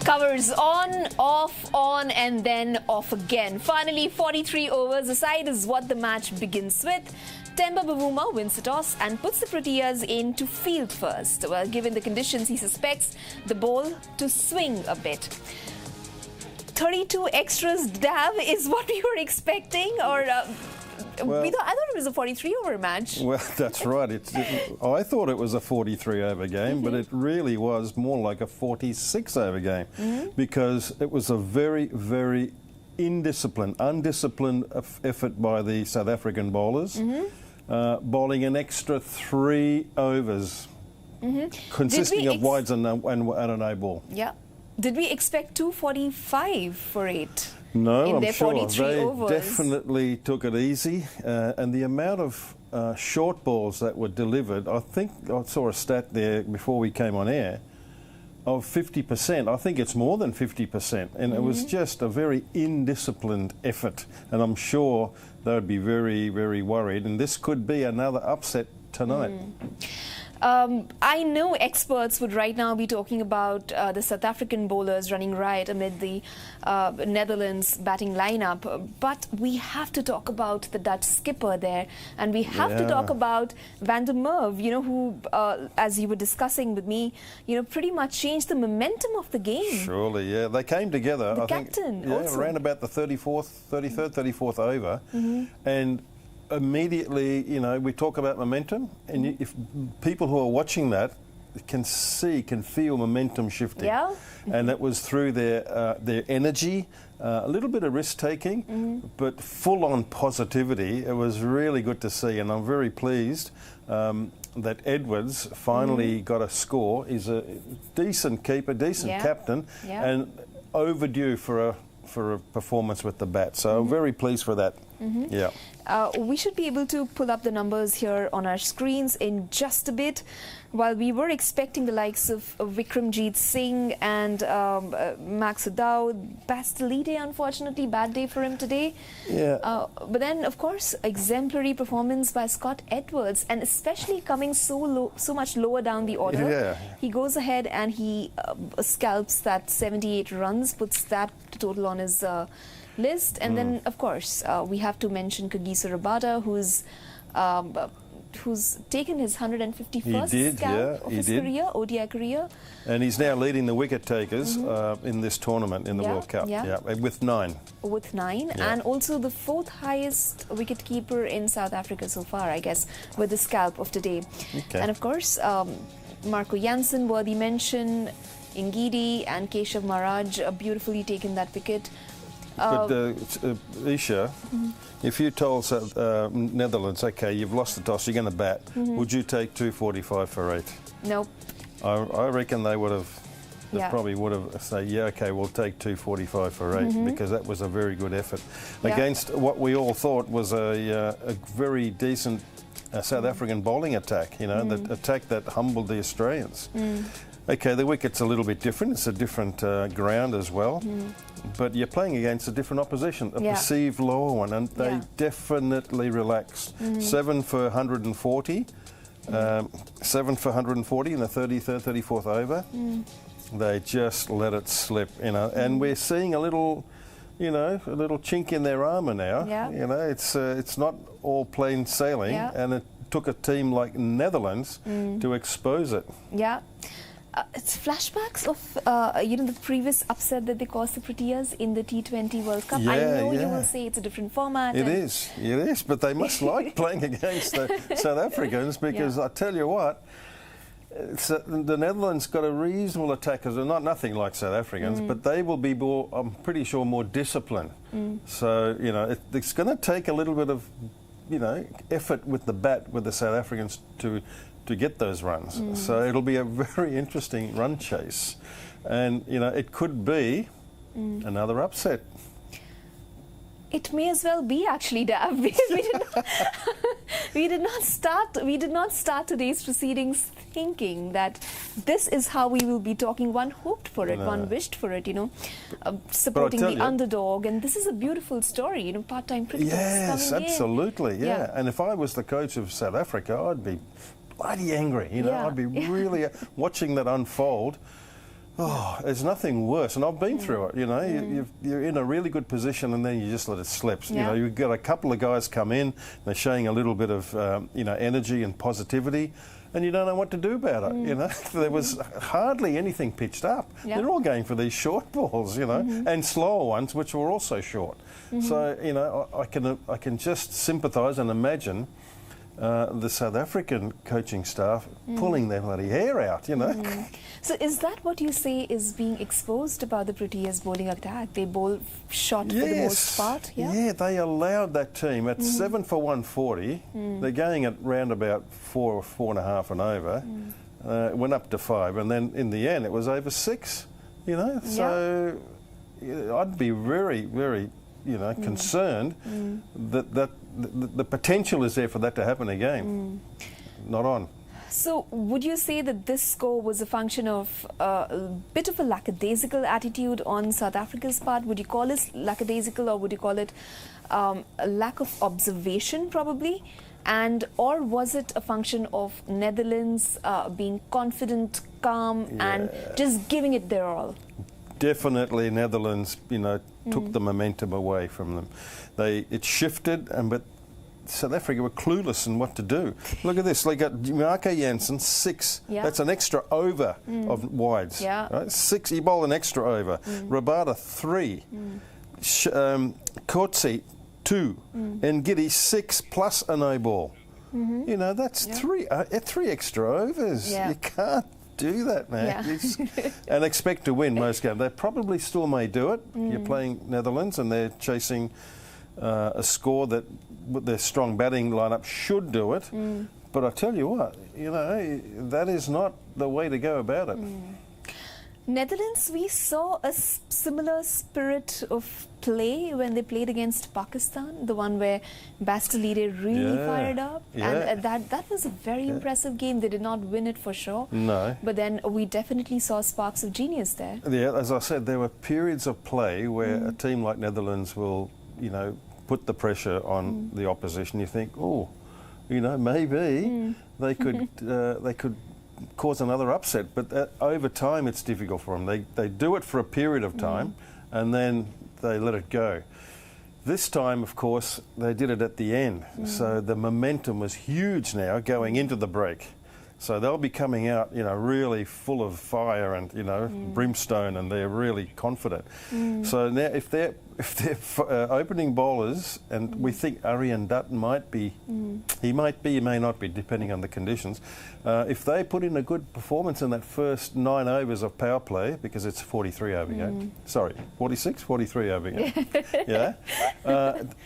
Covers on, and then off again. Finally, 43 overs aside is what the match begins with. Temba Bavuma wins the toss and puts the Proteas in to field first. Well, given the conditions, he suspects the ball to swing a bit. 32 extras, Dav, is what we were expecting, or well, I thought it was a 43-over match. Well, that's right. I thought it was a 43-over game, but it really was more like a 46-over game because it was a very, very undisciplined effort by the South African bowlers, bowling an extra 3 overs, consisting of wides and a no ball. Yeah. Did we expect 245 for 8? No, I'm sure. 43 They overs? definitely took it easy. And the amount of short balls that were delivered, I think I saw a stat there before we came on air, of 50%. I think it's more than 50%. And it was just a very indisciplined effort. And I'm sure they would be very, very worried. And this could be another upset tonight. I know experts would right now be talking about the South African bowlers running riot amid the Netherlands batting lineup, but we have to talk about the Dutch skipper there, and we have to talk about Van der Merwe, who, as you were discussing with me, pretty much changed the momentum of the game. Surely, yeah. They came together, the I captain think, also. around about the 34th over, and immediately, we talk about momentum, and if people who are watching that can feel momentum shifting. Yeah. And that was through their energy, a little bit of risk taking, but full on positivity. It was really good to see, and I'm very pleased that Edwards finally got a score. He's a decent keeper, decent captain, and overdue for a performance with the bat. So I'm very pleased for that. Yeah. We should be able to pull up the numbers here on our screens in just a bit. While we were expecting the likes of Vikramjit Singh and Max Udow, Bastelide, unfortunately, bad day for him today. Yeah. But then, of course, exemplary performance by Scott Edwards, and especially coming so much lower down the order. Yeah. He goes ahead and he scalps that 78 runs, puts that total on his list, and then of course we have to mention Kagiso Rabada, who's taken his 151st scalp of his career, ODI career, and he's now leading the wicket takers in this tournament in the World Cup. With 9. With 9, and also the 4th highest wicket keeper in South Africa so far, I guess, with the scalp of today. And of course, Marco Jansen, worthy mention, Ngidi and Keshav Maharaj beautifully taken that wicket. But Esha, if you told Netherlands, okay, you've lost the toss, you're going to bat, would you take 245 for 8? Nope. I reckon they would have. They probably would have said, yeah, okay, we'll take 245 for 8 because that was a very good effort against what we all thought was a very decent South African bowling attack. The attack that humbled the Australians. Okay, the wicket's a little bit different. It's a different ground as well. But you're playing against a different opposition, a perceived lower one, and they definitely relaxed. 7 for 140, 7 for 140 in the 33rd, 34th over. They just let it slip, and we're seeing a little chink in their armour now. It's not all plain sailing, and it took a team like Netherlands to expose it. Yeah. It's flashbacks of the previous upset that they caused the Proteas in the T20 World Cup. I know you will say it's a different format. It is, but they must like playing against the South Africans because I tell you what, the Netherlands got a reasonable attackers. They're nothing like South Africans, but they will be more, I'm pretty sure, more disciplined. So it's going to take a little bit of effort with the bat with the South Africans to get those runs. So it'll be a very interesting run chase. And, it could be another upset. It may as well be, actually, Dav, because we did not start today's proceedings thinking that this is how we will be talking. One hoped for it, one wished for it, supporting the underdog, and this is a beautiful story, part-time cricketers Yes, coming absolutely, yeah. And if I was the coach of South Africa, I'd be bloody angry, I'd be really watching that unfold. Oh, there's nothing worse, and I've been through it. You know, you're in a really good position, and then you just let it slip. You know, you've got a couple of guys come in, they're showing a little bit of you know, energy and positivity, and you don't know what to do about it. You know, there was hardly anything pitched up. They're all going for these short balls, you know, and slower ones, which were also short. So you know, I can just sympathise and imagine the South African coaching staff pulling their bloody hair out, you know. So is that what you say is being exposed about the Proteas bowling attack? They bowl short for the most part? Yeah, they allowed that team at 7 for 140. They're going at round about 4 and a half and over. Went up to 5, and then in the end it was over 6, you know. So I'd be very, very, you know, concerned that the potential is there for that to happen again. Not on. So would you say that this score was a function of a bit of a lackadaisical attitude on South Africa's part? Would you call it lackadaisical, or would you call it a lack of observation probably? And or was it a function of Netherlands being confident, calm and just giving it their all? Definitely Netherlands, you know, took the momentum away from them. It shifted, but South Africa were clueless in what to do. Look at this. They got Marco Jansen 6. That's an extra over of wides. Right? 6. He bowled an extra over. Rabada 3. Coetzee 2. And Giddy 6 plus a no ball. You know, that's 3 extra overs. You can't do that, man. And expect to win most games. They probably still may do it. You're playing Netherlands and they're chasing a score that with their strong batting lineup should do it. But I tell you what, you know, that is not the way to go about it. Netherlands, we saw a similar spirit of play when they played against Pakistan, the one where Bastilleide really fired up. And that was a very impressive game. They did not win it for sure. No. But then we definitely saw sparks of genius there. Yeah, as I said, there were periods of play where a team like Netherlands will, you know, put the pressure on the opposition. You think, oh, you know, maybe they could cause another upset, but over time it's difficult for them. They do it for a period of time and then they let it go. This time, of course, they did it at the end, so the momentum was huge now going into the break. So they'll be coming out, you know, really full of fire and, you know, brimstone, and they're really confident. So now, if they're opening bowlers, and we think Aryan Dutt might be, he may not be, depending on the conditions. If they put in a good performance in that first 9 overs of power play, because it's a 43 over game. Sorry, 43 over game.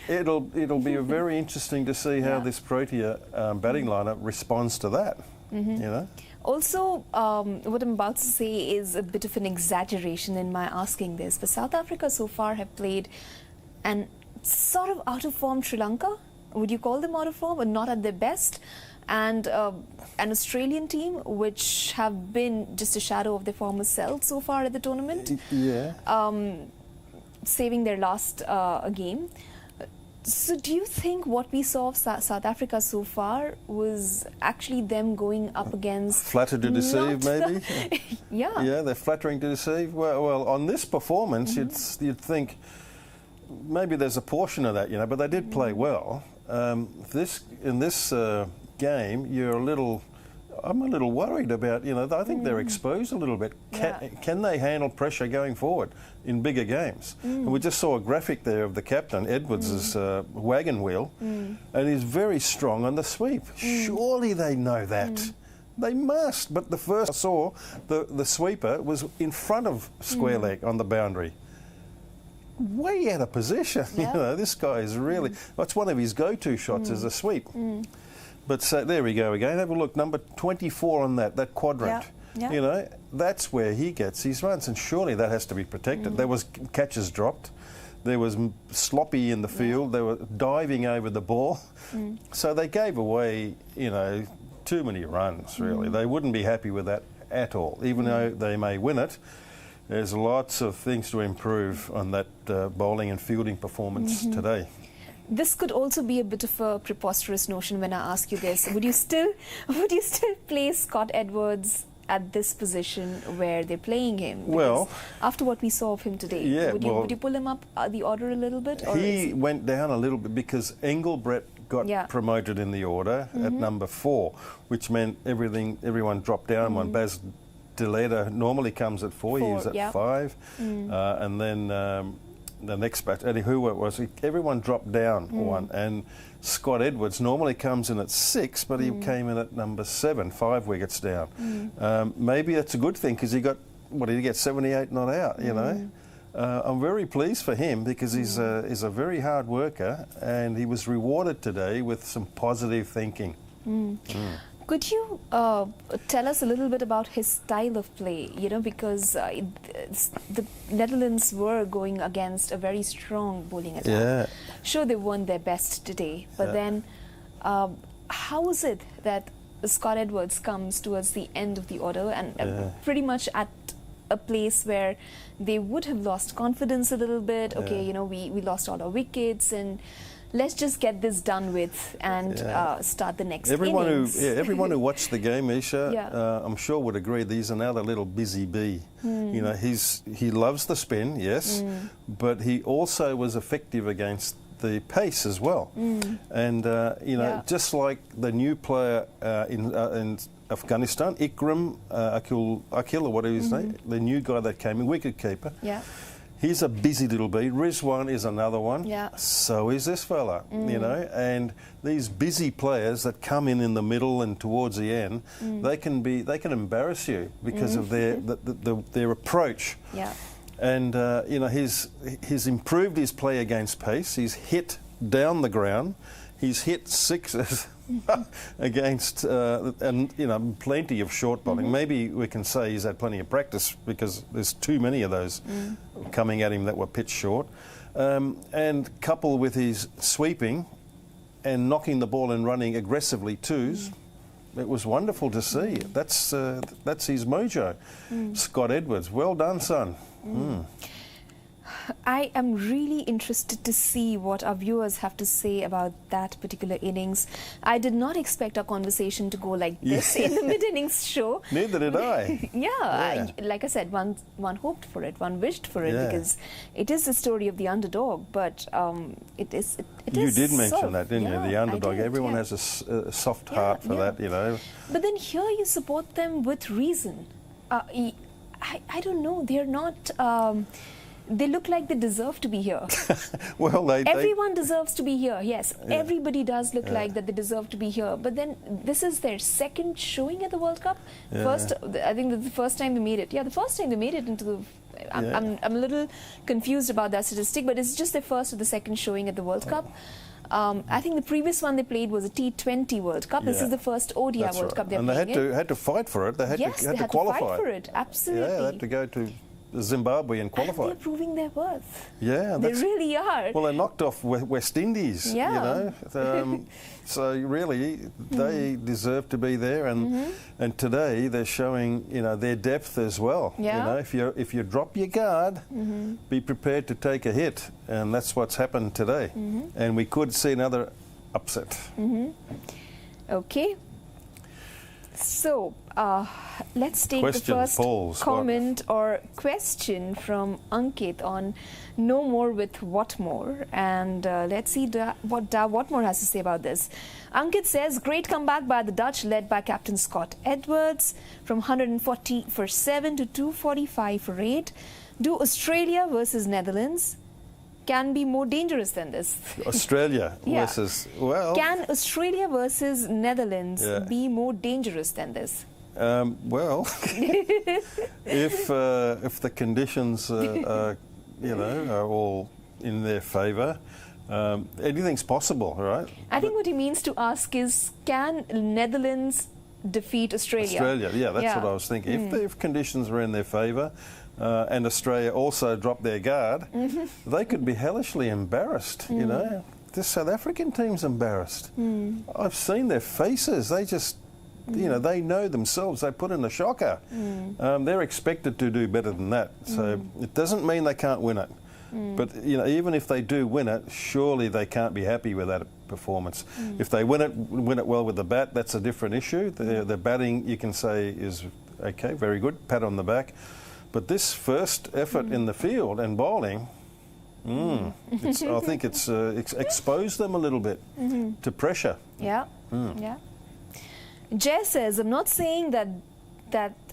It'll be very interesting to see how this Protea batting lineup responds to that. You know? Also, what I'm about to say is a bit of an exaggeration in my asking this, but South Africa so far have played an sort of out of form Sri Lanka. Would you call them out of form, but not at their best? And an Australian team which have been just a shadow of their former self so far at the tournament. Saving their last game. So do you think what we saw of South Africa so far was actually them going up against... Flattered to deceive, maybe? Yeah, they're flattering to deceive. Well, on this performance, you'd think maybe there's a portion of that, you know, but they did play well. In this game, I'm a little worried about, you know, I think they're exposed a little bit. Can they handle pressure going forward in bigger games? And we just saw a graphic there of the captain, Edwards' wagon wheel, and he's very strong on the sweep. Surely they know that. They must. But the first I saw, the sweeper was in front of square leg on the boundary. Way out of position. You know, this guy is really, that's one of his go-to shots is a sweep. But there we go again. Have a look, number 24 on that quadrant. You know, that's where he gets his runs, and surely that has to be protected. There was catches dropped. There was sloppy in the field. They were diving over the ball. So they gave away, you know, too many runs, really. They wouldn't be happy with that at all. Even though they may win it, there's lots of things to improve on that bowling and fielding performance today. This could also be a bit of a preposterous notion when I ask you this. Would you still play Scott Edwards at this position where they're playing him? Because well, after what we saw of him today, yeah, would you pull him up the order a little bit? Or he went down a little bit because Engelbrett got promoted in the order at number 4, which meant everyone dropped down one. Bas Deleda normally comes at 4, he's at 5, and then the next batch, and who it was, everyone dropped down one, and Scott Edwards normally comes in at 6, but he came in at number 7, 5 wickets down. Maybe that's a good thing because he got, what did he get, 78 not out, you know. I'm very pleased for him because he's a very hard worker, and he was rewarded today with some positive thinking. Could you tell us a little bit about his style of play? You know, because the Netherlands were going against a very strong bowling attack. Yeah. Sure, they weren't their best today, but then how is it that Scott Edwards comes towards the end of the order and pretty much at a place where they would have lost confidence a little bit? Okay, you know, we lost all our wickets, and let's just get this done with and start the next innings. Everyone who watched the game, Esha, I'm sure would agree that he's another little busy bee. You know, he loves the spin, yes, but he also was effective against the pace as well. And, you know, just like the new player in Afghanistan, Ikram Akil, or whatever his name, the new guy that came in, wicketkeeper. He's a busy little bee. Rizwan is another one. So is this fella, you know. And these busy players that come in the middle and towards the end, they can embarrass you because of their approach. And you know, he's improved his play against pace. He's hit down the ground. He's hit sixes against, and you know, plenty of short bowling. Maybe we can say he's had plenty of practice because there's too many of those coming at him that were pitched short. And coupled with his sweeping and knocking the ball and running aggressively twos, it was wonderful to see. That's his mojo. Scott Edwards, well done, son. I am really interested to see what our viewers have to say about that particular innings. I did not expect our conversation to go like this in the mid-innings show. Neither did I. Like I said, one hoped for it, one wished for it, because it is the story of the underdog, but it is You did mention that, didn't you? The underdog. Did, everyone has a soft heart for that, you know. But then here you support them with reason. I don't know, they're not... they look like they deserve to be here. Well, everyone deserves to be here. Yes, everybody does look like that they deserve to be here. But then this is their second showing at the World Cup. First, I think the first time they made it. Yeah, the first time they made it into the. I'm a little confused about that statistic, but it's just their first or the second showing at the World Cup. I think the previous one they played was a T20 World Cup. This is the first ODI World Cup they're playing. And they had to fight for it. They had to qualify. Fight for it. Absolutely. Yeah, they had to go to Zimbabwe and qualify. And they're proving their worth. Yeah, they really are. Well, they knocked off West Indies. You know, so really they deserve to be there, and today they're showing their depth as well. You know, if you drop your guard, be prepared to take a hit, and that's what's happened today. And we could see another upset. Okay. So, let's take the first comment or question from Ankit on No More with Whatmore. And let's see what Dav Whatmore has to say about this. Ankit says, great comeback by the Dutch led by Captain Scott Edwards from 140 for 7 to 245 for 8. Do Australia versus Netherlands can be more dangerous than this? Australia versus, well... Can Australia versus Netherlands be more dangerous than this? Well, if the conditions are all in their favour, anything's possible, right? I think what he means to ask is, can Netherlands defeat Australia? Australia, that's what I was thinking. If conditions were in their favour, and Australia also dropped their guard, they could be hellishly embarrassed, you know. The South African team's embarrassed. I've seen their faces. They just, they know themselves. They put in a shocker. They're expected to do better than that. So it doesn't mean they can't win it. But, even if they do win it, surely they can't be happy with that performance. If they win it well with the bat, that's a different issue. The batting, you can say, is okay, very good, pat on the back. But this first effort in the field and bowling, I think it's exposed them a little bit to pressure. Yeah, yeah. Jay says, I'm not saying that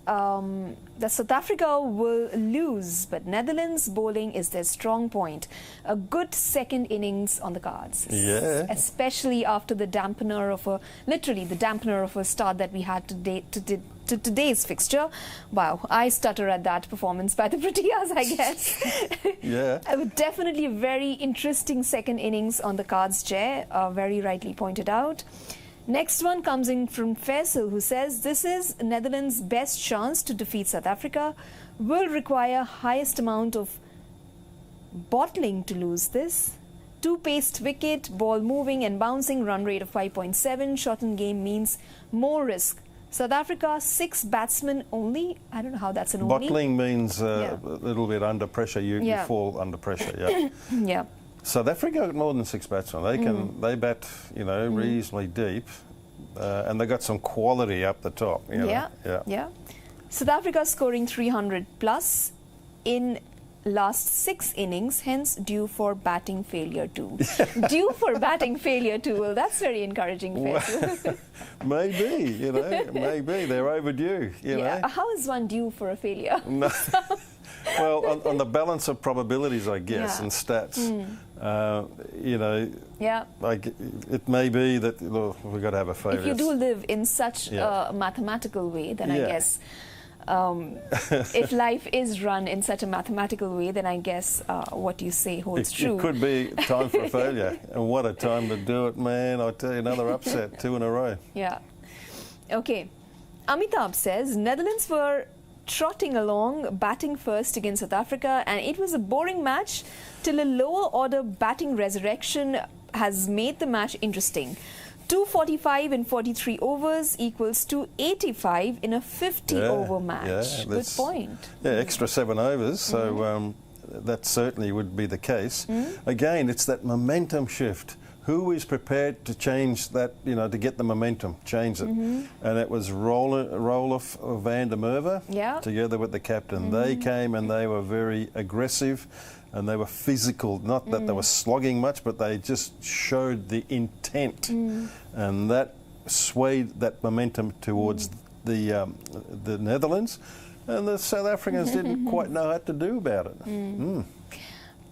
South Africa will lose, but Netherlands bowling is their strong point. A good second innings on the cards. Yeah. Especially after the dampener of a start that we had to today's fixture. Wow, I stutter at that performance by the Proteas, I guess. Yeah. Definitely a very interesting second innings on the cards, Jay, very rightly pointed out. Next one comes in from Faisal, who says, this is Netherlands' best chance to defeat South Africa. Will require highest amount of bottling to lose this. 2-paced wicket, ball moving and bouncing, run rate of 5.7. Shortened game means more risk. South Africa, 6 batsmen only. I don't know how that's an only. Bottling means a little bit under pressure. You fall under pressure, yeah. Yeah. South Africa got more than 6 batsmen. They bat, reasonably deep, and they got some quality up the top. Yeah. South Africa scoring 300 plus in last 6 innings, hence due for batting failure too. Due for batting failure too. Well, that's very encouraging. Well, maybe, maybe they're overdue. You know. How is one due for a failure? No. Well, on the balance of probabilities, I guess, and stats, it may be that we've got to have a failure. If you do live in such a mathematical way, then I guess if life is run in such a mathematical way, then I guess what you say holds true. It could be time for a failure. And what a time to do it, man. I'll tell you, another upset, 2 in a row. Yeah. Okay. Amitabh says, Netherlands were trotting along, batting first against South Africa, and it was a boring match till a lower order batting resurrection has made the match interesting. 245 in 43 overs equals 285 in a 50-over match. Yeah, good point. Yeah, extra 7 overs, so that certainly would be the case. Again, it's that momentum shift. Who is prepared to change that, to get the momentum, change it? And it was Roelof van der Merwe together with the captain. They came and they were very aggressive and they were physical. Not that they were slogging much, but they just showed the intent. And that swayed that momentum towards the Netherlands. And the South Africans didn't quite know what to do about it.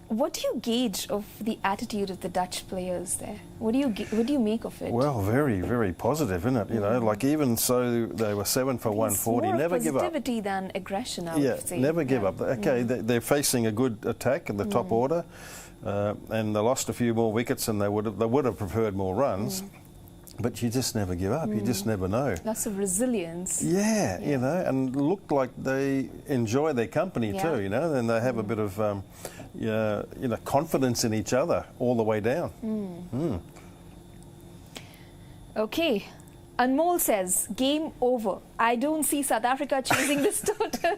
What do you gauge of the attitude of the Dutch players there? What do you make of it? Well, very, very positive, isn't it? Like even so, they were 7 for 140. More never give up. Positivity than aggression, I would say. Never give up. Okay, they're facing a good attack in the top order, and they lost a few more wickets, and they would have preferred more runs. But you just never give up. You just never know. Lots of resilience. Yeah, and looked like they enjoy their company too. And they have a bit of confidence in each other all the way down. Okay. Anmol says, game over. I don't see South Africa chasing this total.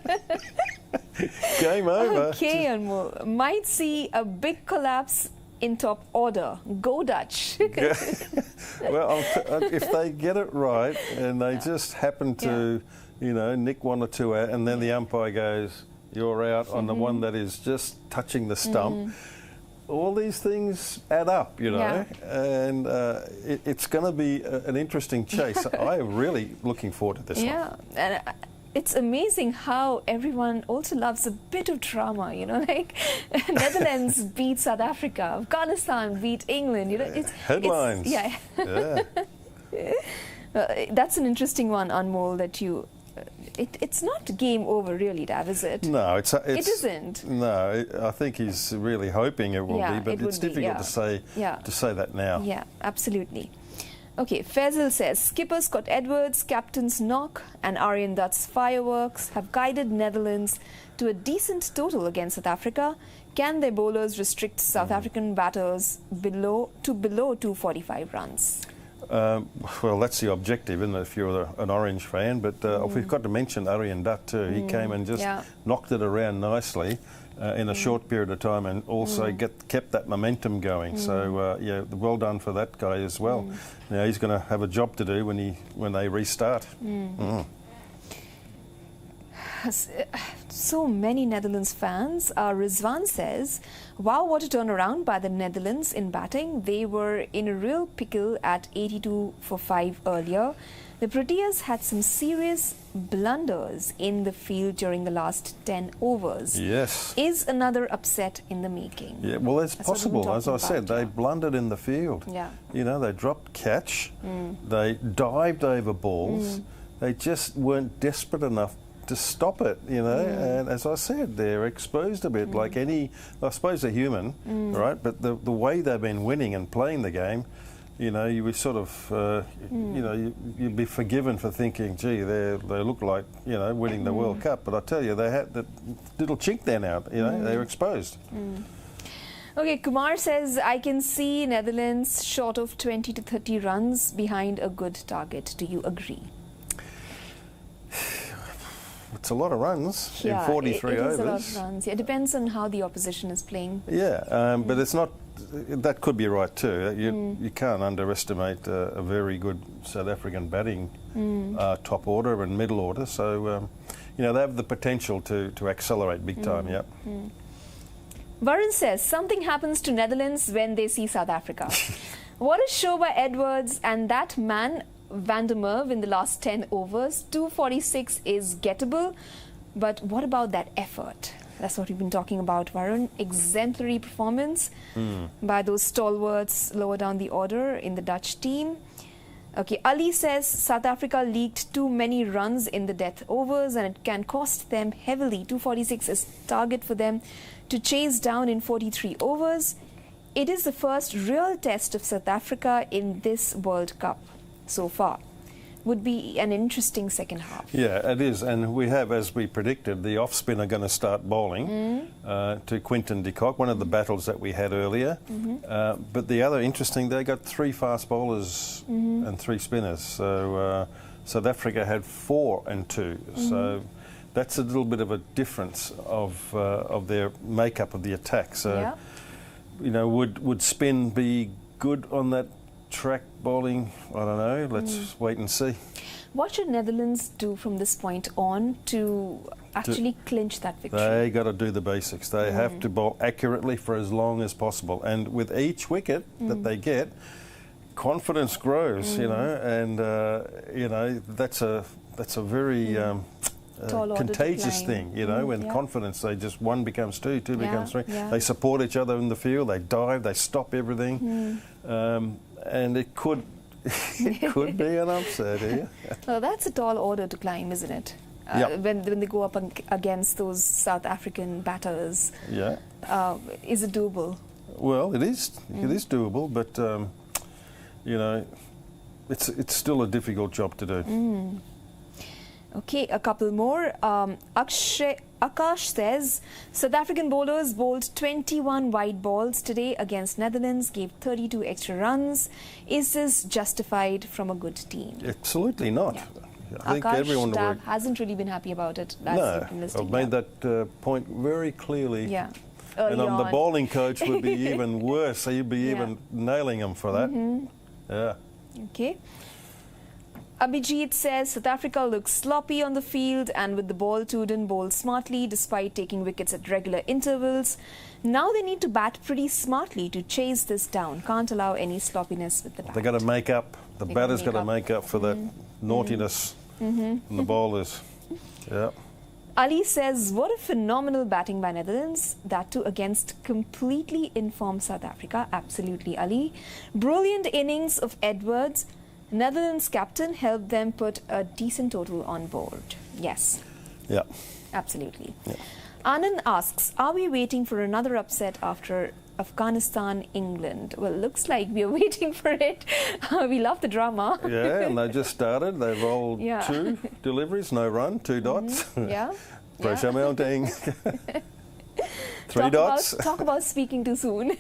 Game over. Okay, Anmol. Might see a big collapse in top order. Go Dutch. Well, if they get it right and they just happen to, nick 1 or 2 out, and then the umpire goes, you're out on the one that is just touching the stump, all these things add up, and it's going to be an interesting chase. I'm really looking forward to this one. Yeah, and it's amazing how everyone also loves a bit of drama, like Netherlands beat South Africa, Afghanistan beat England, it's headlines. That's an interesting one, Anmol, that you it's not game over really, Dav, is it? No, it isn't. No, I think he's really hoping it will be, but it's difficult to say that now. Yeah, absolutely. Okay, Faisal says, skipper Scott Edwards, captain's knock and Aryan Dutt's fireworks have guided Netherlands to a decent total against South Africa. Can their bowlers restrict South African batters below 245 runs? Well, that's the objective, isn't it, if you're an Orange fan? But we've got to mention Aryan Dutt too. He came and just knocked it around nicely in a short period of time, and also kept that momentum going. So well done for that guy as well. Now he's going to have a job to do when they restart. so many Netherlands fans. Rizwan says, wow, what a turnaround by the Netherlands in batting. They were in a real pickle at 82 for 5 earlier. The Proteas had some serious blunders in the field during the last 10 overs. Yes. Is another upset in the making? Yeah, well, it's possible. As I said, they blundered in the field. Yeah. You know, they dropped catch, they dived over balls, they just weren't desperate enough to stop it, you know, and as I said, they're exposed a bit like any, I suppose they're human, right, but the way they've been winning and playing the game, you know, you would sort of, you know, you'd be forgiven for thinking, gee, they look like, you know, winning the World Cup. But I tell you, they had that little chink there now, you know, they're exposed. Okay, Kumar says, I can see Netherlands short of 20 to 30 runs behind a good target. Do you agree? It's a lot of runs in 43 it overs. is a lot of runs. Yeah, it depends on how the opposition is playing. Yeah, but it's not. That could be right too. You can't underestimate a very good South African batting top order and middle order. So you know, they have the potential to accelerate big time. Yep. Varun says something happens to Netherlands when they see South Africa. What a show by Edwards and that man Van der Merwe in the last 10 overs. 246 is gettable, but what about that effort? That's what we've been talking about, Varun. Exemplary performance by those stalwarts lower down the order in the Dutch team. Okay, Ali says South Africa leaked too many runs in the death overs and it can cost them heavily. 246 is target for them to chase down in 43 overs. It is the first real test of South Africa in this World Cup so far. Would be an interesting second half. Yeah, it is, and we have, as we predicted, the off spinner going to start bowling to Quinton de Kock, one of the battles that we had earlier. But the other interesting, they got 3 fast bowlers and 3 spinners. So South Africa had 4 and 2. So that's a little bit of a difference of their makeup of the attack. So you know, would spin be good on that track bowling? I don't know. Let's wait and see. What should Netherlands do from this point on to actually clinch that victory? They got to do the basics. They have to bowl accurately for as long as possible, and with each wicket that they get, confidence grows. You know, and you know, that's a very contagious thing, you know, when confidence, they just 1 becomes 2, 2 becomes 3. They support each other in the field, they dive, they stop everything, and it could be an upset here. Well, that's a tall order to climb, isn't it? When they go up against those South African batters, is it doable? Well, it is. It is doable, but you know, it's still a difficult job to do. Okay, a couple more. Akash says, South African bowlers bowled 21 wide balls today against Netherlands, gave 32 extra runs. Is this justified from a good team? Absolutely not. I think Akash everyone hasn't really been happy about it. No, I've made that point very clearly. Yeah. And the bowling coach would be even worse, so you'd be even nailing him for that. Yeah. Okay. Abhijit says South Africa looks sloppy on the field and with the ball, Tuden bowled smartly despite taking wickets at regular intervals. Now they need to bat pretty smartly to chase this down. Can't allow any sloppiness with the bat. They've got to make up, the batter's got to make up for that naughtiness from the bowlers. Yeah. Ali says, what a phenomenal batting by Netherlands, that too against completely informed South Africa. Absolutely, Ali. Brilliant innings of Edwards. Netherlands captain helped them put a decent total on board. Yes. Yeah. Absolutely. Yeah. Anand asks, are we waiting for another upset after Afghanistan, England? Well, looks like we are waiting for it. We love the drama. Yeah, and they just started. They rolled 2 deliveries, no run, 2 dots. Pressure mounting. 3 dots. Talk about speaking too soon.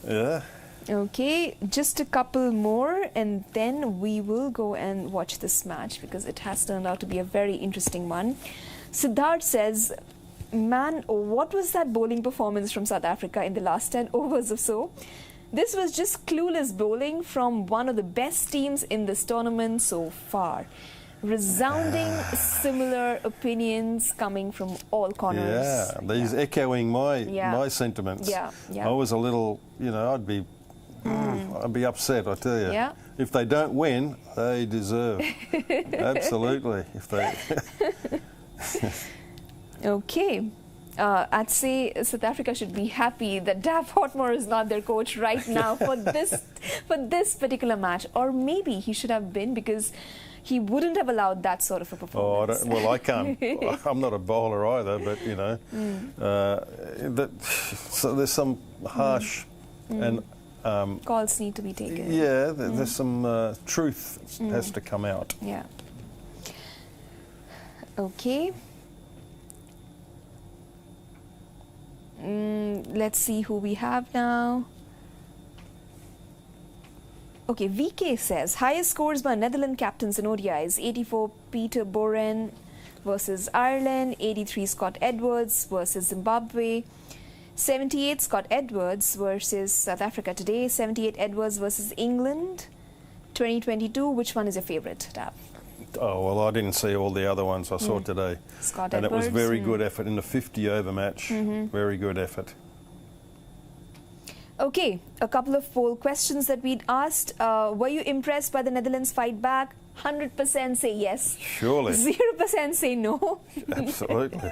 Yeah. Okay, just a couple more and then we will go and watch this match because it has turned out to be a very interesting one. Siddharth says, man, what was that bowling performance from South Africa in the last 10 overs or so? This was just clueless bowling from one of the best teams in this tournament so far. Resounding similar opinions coming from all corners. Yeah, these echoing my sentiments. Yeah, yeah. I was a little, I'd be upset, I tell you. Yeah. If they don't win, they deserve. Absolutely. If they. Okay. I'd say South Africa should be happy that Dav Whatmore is not their coach right now for this particular match, or maybe he should have been, because he wouldn't have allowed that sort of a performance. Well, I can't. I'm not a bowler either, but so there's some harsh and calls need to be taken. Yeah, there's some truth has to come out. Yeah. Okay. Let's see who we have now. Okay, VK says, highest scores by Netherlands captains in ODIs, 84 Peter Boren versus Ireland, 83 Scott Edwards versus Zimbabwe, 78 Scott Edwards versus South Africa today, 78 Edwards versus England, 2022. Which one is your favourite, Dav? Oh, well, I didn't see all the other ones I saw today. Scott and Edwards. It was very good effort in the 50-over match. Very good effort. Okay, a couple of poll questions that we'd asked. Were you impressed by the Netherlands fight back? 100% say yes. Surely. 0% say no. Absolutely.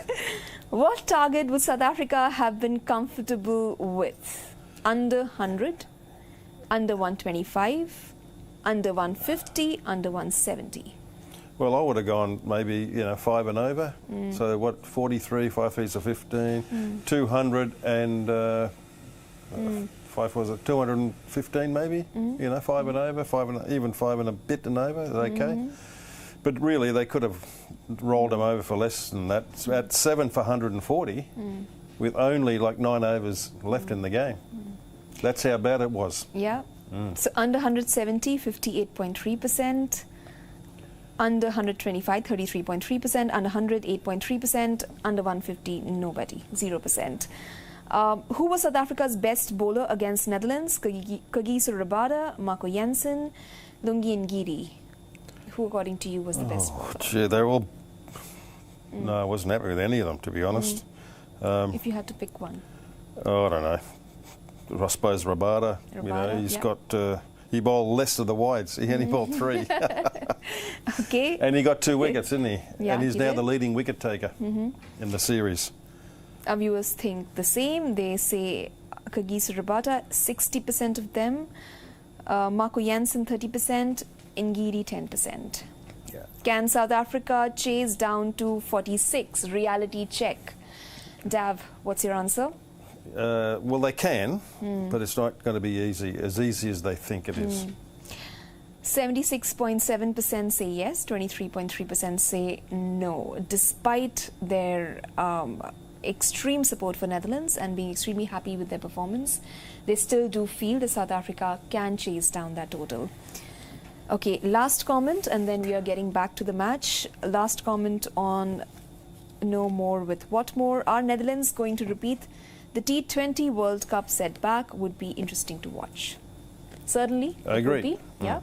What target would South Africa have been comfortable with? Under 100, under 125, under 150, under 170? Well, I would have gone maybe, 5 and over. So what, 43, 5 feet of 15, 200 and... 5 was it 215 maybe? 5 and over, even 5 and a bit and over is okay. But really, they could have rolled them over for less than that. So at 7 for 140, with only like 9 overs left in the game. That's how bad it was. Yeah. So under 170, 58.3%. Under 125, 33.3%. Under 100, 8.3%. Under 150, nobody, 0%. Who was South Africa's best bowler against Netherlands? Kagiso Rabada, Marco Jansen, Lungi Ngidi. Who, according to you, was the best bowler? Gee, they're all... No, I wasn't happy with any of them, to be honest. If you had to pick one. Oh, I don't know. I suppose Rabada. He's got... he bowled less of the wides. He only bowled 3. Okay. And he got 2 wickets, didn't he? Yeah, and he's now the leading wicket taker in the series. Our viewers think the same. They say Kagiso Rabada, 60% of them. Marco Jansen, 30%. Ngidi, 10%. Yeah. Can South Africa chase down to 46? Reality check. Dav, what's your answer? Well, they can, but it's not going to be as easy as they think it is. 76.7% say yes, 23.3% say no. Despite their extreme support for Netherlands and being extremely happy with their performance, they still do feel that South Africa can chase down that total. Okay, last comment, and then we are getting back to the match. Last comment on No More with Whatmore. Are Netherlands going to repeat the T20 World Cup setback? Would be interesting to watch. Certainly. I agree. Yeah.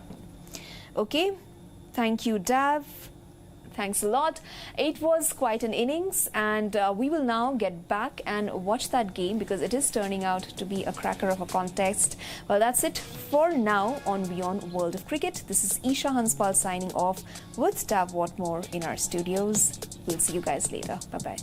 Okay. Thank you, Dav. Thanks a lot. It was quite an innings, and we will now get back and watch that game because it is turning out to be a cracker of a contest. Well, that's it for now on WION World of Cricket. This is Esha Hanspal signing off with Dav Whatmore in our studios. We'll see you guys later. Bye-bye.